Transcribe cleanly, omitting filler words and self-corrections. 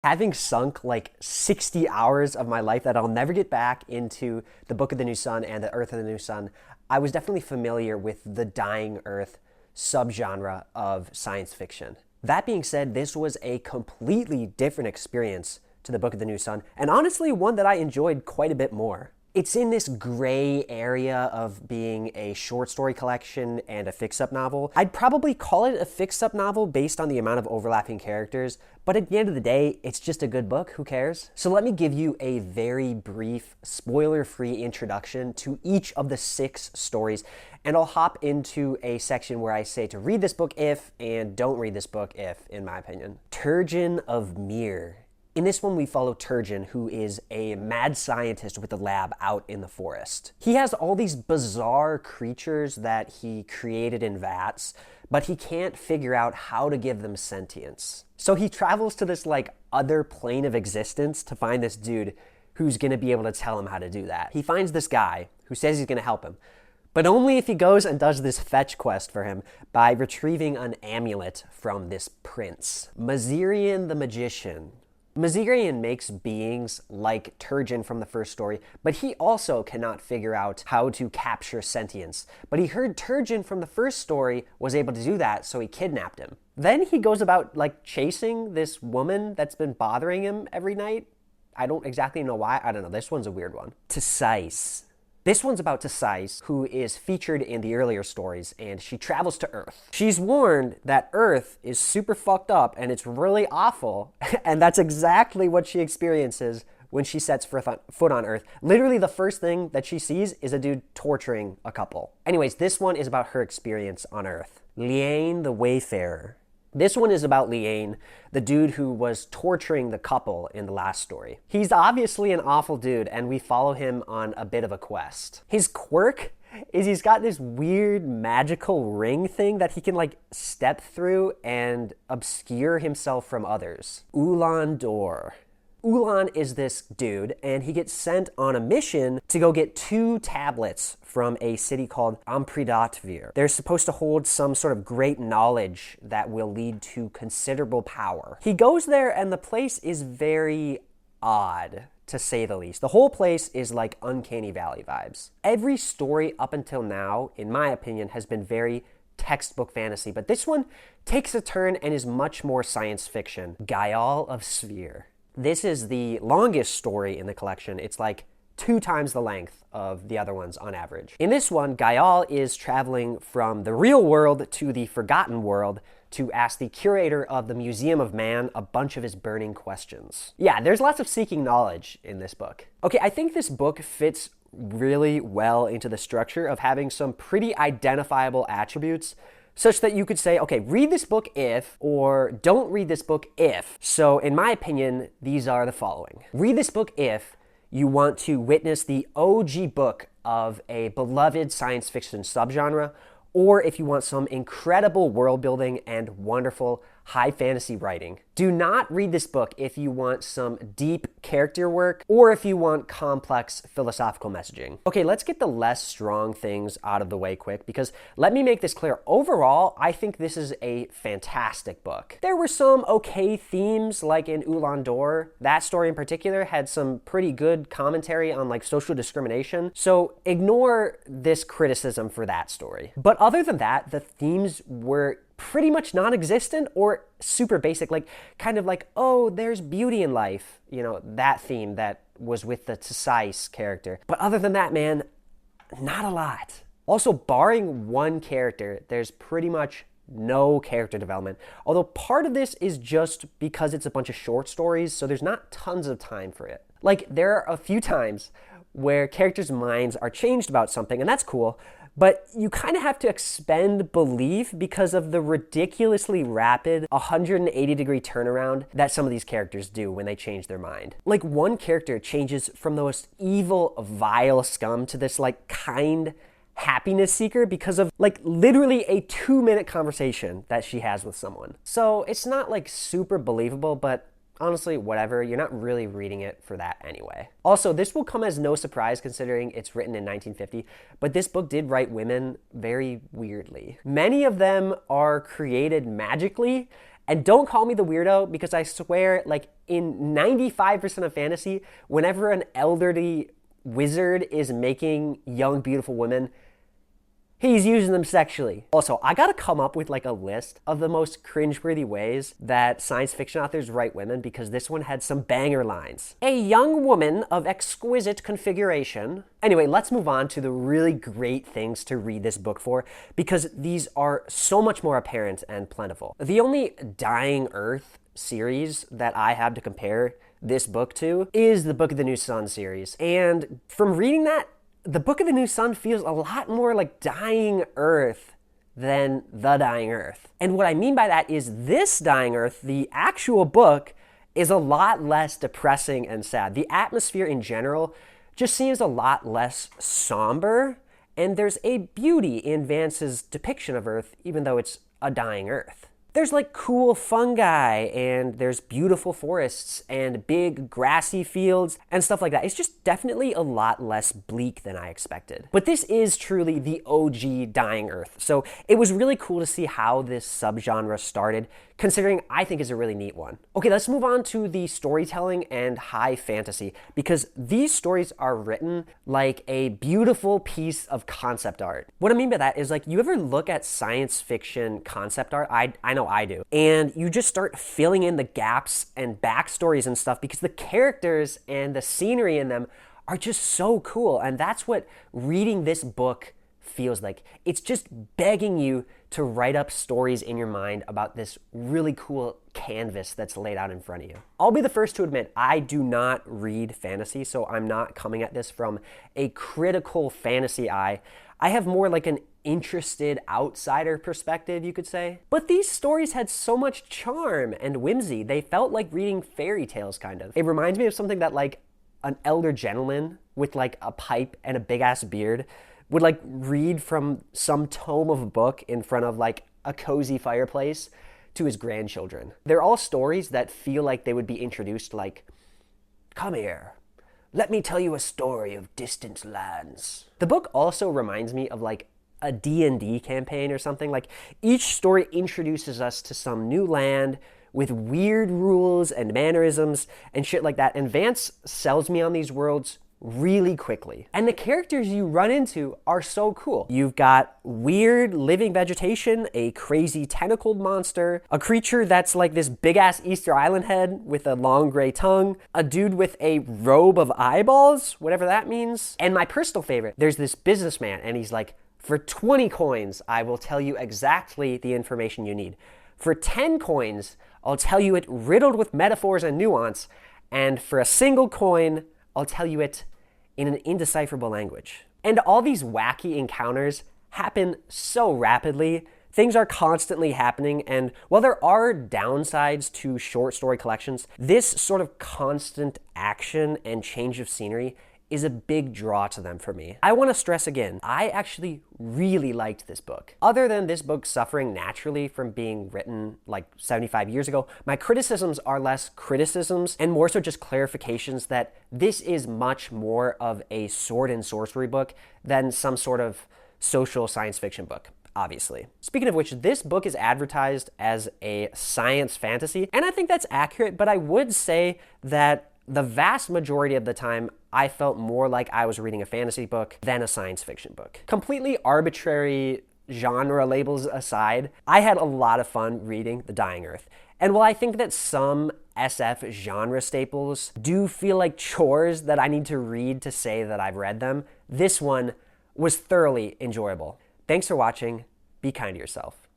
Having sunk like 60 hours of my life that I'll never get back into the Book of the New Sun and the Earth of the New Sun, I was definitely familiar with the Dying Earth subgenre of science fiction. That being said, this was a completely different experience to the Book of the New Sun, and honestly one that I enjoyed quite a bit more. It's in this gray area of being a short story collection and a fix-up novel. I'd probably call it a fix-up novel based on the amount of overlapping characters, but at the end of the day, it's just a good book, who cares? So let me give you a very brief, spoiler-free introduction to each of the 6 stories, and I'll hop into a section where I say to read this book if, and don't read this book if, in my opinion. Turjan of Miir. In this one, we follow Turjan, who is a mad scientist with a lab out in the forest. He has all these bizarre creatures that he created in vats, but he can't figure out how to give them sentience. So he travels to this other plane of existence to find this dude who's gonna be able to tell him how to do that. He finds this guy who says he's gonna help him, but only if he goes and does this fetch quest for him by retrieving an amulet from this prince. Mazirian the Magician. Mazirian makes beings like Turjan from the first story, but he also cannot figure out how to capture sentience. But he heard Turjan from the first story was able to do that, so he kidnapped him. Then he goes about chasing this woman that's been bothering him every night. I don't exactly know why. I don't know. This one's a weird one. Tsais. This one's about Tsais, who is featured in the earlier stories, and she travels to Earth. She's warned that Earth is super fucked up and it's really awful, and that's exactly what she experiences when she sets foot on Earth. Literally the first thing that she sees is a dude torturing a couple. Anyways, this one is about her experience on Earth. Liane the Wayfarer. This one is about Liane, the dude who was torturing the couple in the last story. He's obviously an awful dude, and we follow him on a bit of a quest. His quirk is he's got this weird magical ring thing that he can step through and obscure himself from others. Ulan Dhor. Ulan is this dude, and he gets sent on a mission to go get 2 tablets from a city called Ampridatvir. They're supposed to hold some sort of great knowledge that will lead to considerable power. He goes there, and the place is very odd, to say the least. The whole place is like Uncanny Valley vibes. Every story up until now, in my opinion, has been very textbook fantasy, but this one takes a turn and is much more science fiction. Guyal of Sfere. This is the longest story in the collection. It's 2 times the length of the other ones on average. In this one, Guyal is traveling from the real world to the forgotten world to ask the curator of the Museum of Man a bunch of his burning questions. Yeah, there's lots of seeking knowledge in this book. Okay, I think this book fits really well into the structure of having some pretty identifiable attributes such that you could say, okay, read this book if, or don't read this book if. So in my opinion, these are the following. Read this book if you want to witness the OG book of a beloved science fiction subgenre, or if you want some incredible world building and wonderful high fantasy writing. Do not read this book if you want some deep character work or if you want complex philosophical messaging. Okay, let's get the less strong things out of the way quick, because let me make this clear. Overall, I think this is a fantastic book. There were some okay themes, like in Ulan Dhor. That story in particular had some pretty good commentary on social discrimination. So ignore this criticism for that story. But other than that, the themes were pretty much non-existent or super basic, oh, there's beauty in life, that theme that was with the Tsais character. But other than that, man, not a lot. Also, barring one character, there's pretty much no character development, although part of this is just because it's a bunch of short stories, so there's not tons of time for it. There are a few times where characters' minds are changed about something, and that's cool, but you kind of have to expend belief because of the ridiculously rapid 180-degree turnaround that some of these characters do when they change their mind. One character changes from the most evil, vile scum to this kind happiness seeker because of literally a 2-minute conversation that she has with someone. So it's not super believable, but honestly, whatever, you're not really reading it for that anyway. Also, this will come as no surprise considering it's written in 1950, but this book did write women very weirdly. Many of them are created magically, And don't call me the weirdo, because I swear, like, in 95% of fantasy, whenever an elderly wizard is making young, beautiful women, he's using them sexually. Also, I gotta come up with like a list of the most cringeworthy ways that science fiction authors write women, because this one had some banger lines. A young woman of exquisite configuration. Anyway, let's move on to the really great things to read this book for, because these are so much more apparent and plentiful. The only Dying Earth series that I have to compare this book to is the Book of the New Sun series. And from reading that, the Book of the New Sun feels a lot more like Dying Earth than The Dying Earth. And what I mean by that is this Dying Earth, the actual book, is a lot less depressing and sad. The atmosphere in general just seems a lot less somber, and there's a beauty in Vance's depiction of Earth, even though it's a dying Earth. There's like cool fungi, and there's beautiful forests and big grassy fields and stuff like that. It's just definitely a lot less bleak than I expected. But this is truly the OG Dying Earth. So it was really cool to see how this subgenre started, considering I think is a really neat one. Okay, let's move on to the storytelling and high fantasy, because these stories are written like a beautiful piece of concept art. What I mean by that is, like, you ever look at science fiction concept art? I know I do. And you just start filling in the gaps and backstories and stuff, because the characters and the scenery in them are just so cool. And that's what reading this book feels like. It's just begging you to write up stories in your mind about this really cool canvas that's laid out in front of you. I'll be the first to admit, I do not read fantasy, so I'm not coming at this from a critical fantasy eye. I have more like an interested outsider perspective, you could say. But these stories had so much charm and whimsy. They felt like reading fairy tales, kind of. It reminds me of something that like an elder gentleman with like a pipe and a big ass beard would like read from some tome of a book in front of like a cozy fireplace to his grandchildren. They're all stories that feel like they would be introduced like, come here, let me tell you a story of distant lands. The book also reminds me of like a D&D campaign or something. Like, each story introduces us to some new land with weird rules and mannerisms and shit like that. And Vance sells me on these worlds really quickly. And the characters you run into are so cool. You've got weird living vegetation, a crazy tentacled monster, a creature that's like this big ass Easter Island head with a long gray tongue, a dude with a robe of eyeballs, whatever that means. And my personal favorite, there's this businessman, and he's like, for 20 coins, I will tell you exactly the information you need. For 10 coins, I'll tell you it riddled with metaphors and nuance. And for a single coin, I'll tell you it in an indecipherable language. And all these wacky encounters happen so rapidly. Things are constantly happening, and while there are downsides to short story collections, this sort of constant action and change of scenery is a big draw to them for me. I want to stress again, I actually really liked this book. Other than this book suffering naturally from being written like 75 years ago, my criticisms are less criticisms and more so just clarifications that this is much more of a sword and sorcery book than some sort of social science fiction book, obviously. Speaking of which, this book is advertised as a science fantasy, and I think that's accurate, but I would say that the vast majority of the time, I felt more like I was reading a fantasy book than a science fiction book. Completely arbitrary genre labels aside, I had a lot of fun reading The Dying Earth. And while I think that some SF genre staples do feel like chores that I need to read to say that I've read them, this one was thoroughly enjoyable. Thanks for watching. Be kind to yourself.